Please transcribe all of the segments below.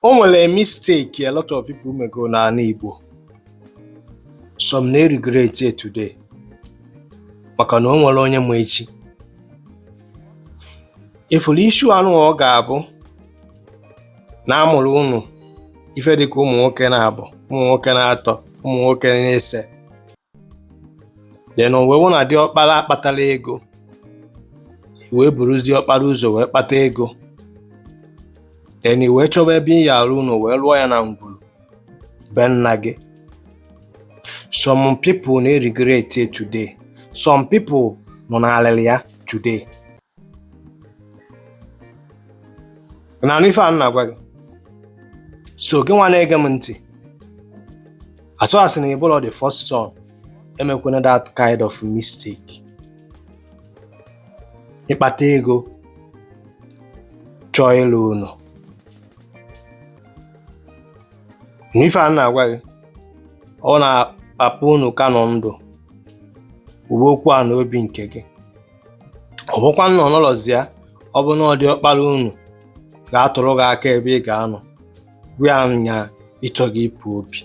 O nwere mistake a lot of people mego n'ala Igbo. Some na regret it today. Maka na o nwere onye ma echi. Ifuru issue anụ ọ ga-abụ na amụrụ unu ife dịka ụmụ nwoke na-abụ, ụmụ nwoke na-atọ, ụmụ nwoke na-ese. Then o wee na diọkpara akpatala ego. Wee buruzi diọkpara ụzọ wee kpata ego. Then wee chọba ebe ị ya arụ unu wee lụọ ya na ngwuru be nna gị. Some people na regret it today. Some people nọ n'alịlị ya today. Na ife a na-agwa gị. So gị nwa na-ege m ntị. As far as na ịbụrụ the first son, emekwana that kind of mistake. Ịkpata ego chọọ ịlụ unu. N'ife a na-agwa gị, ọ na papa unu ka nọ ndụ. Ugbo okwu a n'obi nke gị. Ọ bụkwa nọ n'ọlọzi ya, ọ bụ na ọ dị ọkpara unu ga-atụrụ gị aka ebe ị ga-anọ. Gwa anya ịchọ gị ịpụ obi.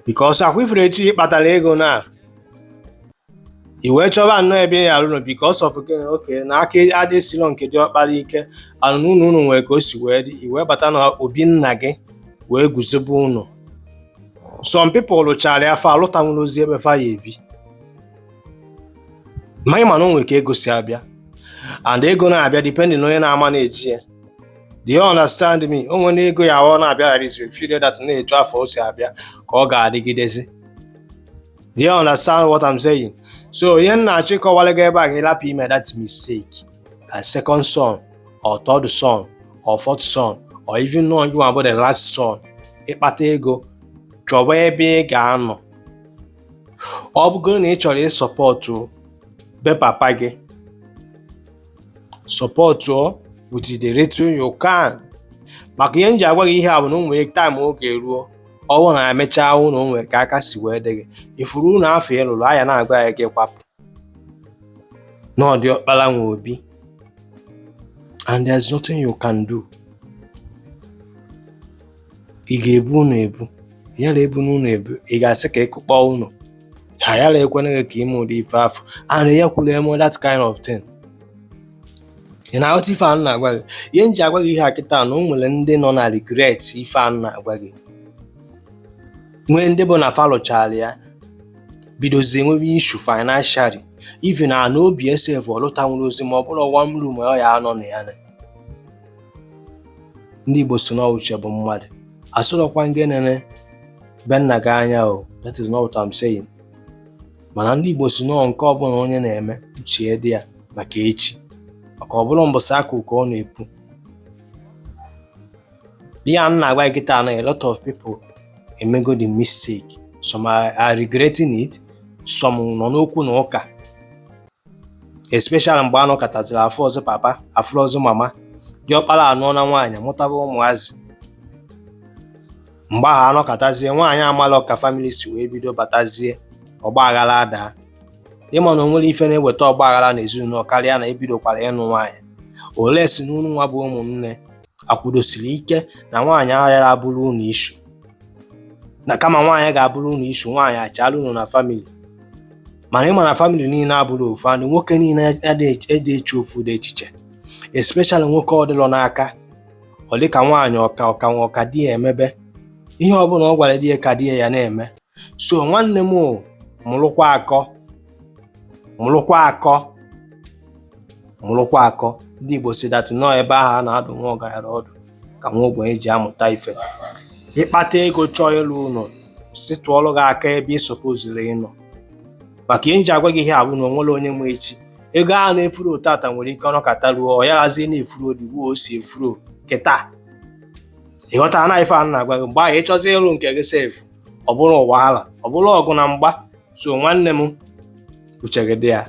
Because akwa ifere etu ịkpatara ego na i wee chọba nnọọ ebe ị ya arụ because of okay na aka adịsịrọ nke dị ọkpara ike anụ unu nwere ka o si wee dị i wee bata na obi nna gị wee guzobe unu. Some people lụchara ya fa alụtanwụrụ ozi ebe fa ya ebi. Ma ị ma na o nwere ka ego si abịa. And ego na-abịa depending na onye na-ama na-eji ya. Do you understand me? O nwere ego ya ọ na-abịa is period that na-eju afọ o si abịa ka ọ ga-adịgidezi. Do you understand what I'm saying? So ihe na-achọ ịkọwara gị ebe a ga-elapụ ime that mistake. A second son or third son or fourth son or even know you about the last son. Ịkpata ego chọba ebe ị ga-anọ. Ọ bụgoro na ị chọrọ ịsọpọtụ be papa gị. Support with the little you can. Maka ihe nji agwa gị ihe a bụ na onwere time oge ruo. Ọ bụrụ na emechaa ụnụ onwere ka aka si wee dị gị. Ifuru na afọ ịlụrụ anya na-agwa ya gị kwapụ. Na ọ dị ọkpara nwe obi. And there's nothing you can do. Ị ga-ebu unu ebu. Yala ebu n'unu ebu. Ị ga-asị ka ịkụkpọ unu. Ha yala ekwena gị ka ime ụdị ife afọ. And ya kwuru eme that kind of thing. Ị na-aghọta ife a na-agwa gị. Ihe nji agwa gị ihe a kịta na o nwere ndị nọ na regret ife a na-agwa gị. Nwee ndị bụ na fa lụchara ya bidozie enwebe issue financially. Even na obi esef ọlụtanwụrụ ozi ma ọ bụrụ one room ọ ya anọ na ya. Ndị Igbo so na uche bụ mmadụ. Asụrọkwa nge nene be nna gị anya o. That is not what I'm saying. Mana ndị Igbo so na nke ọbụla onye na-eme uche dị ya maka echi. Maka ọ bụrụ mbọsị akụ ka ọ na-epu. Ihe a na-agwa gị taa na a lot of people emego the mistake. Some are regretting it. Some nọ n'okwu na ụka. Especially mgbe anọ kataziri afọ ọzọ papa, afọ ọzọ mama. Diọkpara anọ na nwaanyị mụtaba ụmụazị. Mgbe ahụ anọ katazie nwaanyị amala ọka family si wee bido batazie ọgba aghara ada. Ịma na onwere ife na-eweta ọgba aghara n'ezinụlọ karịa na ebidokwara ịnụ nwaanyị. Ole si n'unu nwa bụ ụmụnne akwụdosiri ike na nwaanyị aghara abụrụ unu issue. Na kama nwaanyị ga-abụrụ unu issue, nwaanyị achala unu na family. Mana ịma na family niile abụrụ ofu, and nwoke niile ede eche ofu dị echiche. Especially nwoke ọ dịlọ n'aka. Ọ dị ka nwaanyị ọka di ya emebe. Ihe ọ bụla ọ gwara di ya ka di ya na-eme. So nwanne m mụrụkwa akọ. Ndị Igbo si that nọ ebe ahụ a na-adụ nwa ọgaranya ọdụ ka nwa ogbenye ji amụta ife. Ịkpata ego chọọ ịlụ ụlọ si tụọlụ gị aka ebe ị sọpoziri ịnọ. Maka ihe nji agwa gị ihe abụ na onwere onye nwe echi. Ego a na-efuru tata nwere ike ọnọkata ruo ọ yarazie na-efuru odigbo o si efuru kịta. Ịghọtara na ife a na-agwa gị mgbe ahụ ịchọzi ịlụ nke gị sef ọ bụrụ ụwa ala ọ bụrụ ọgụ na mgba. So nwanne m uche gị dị ya.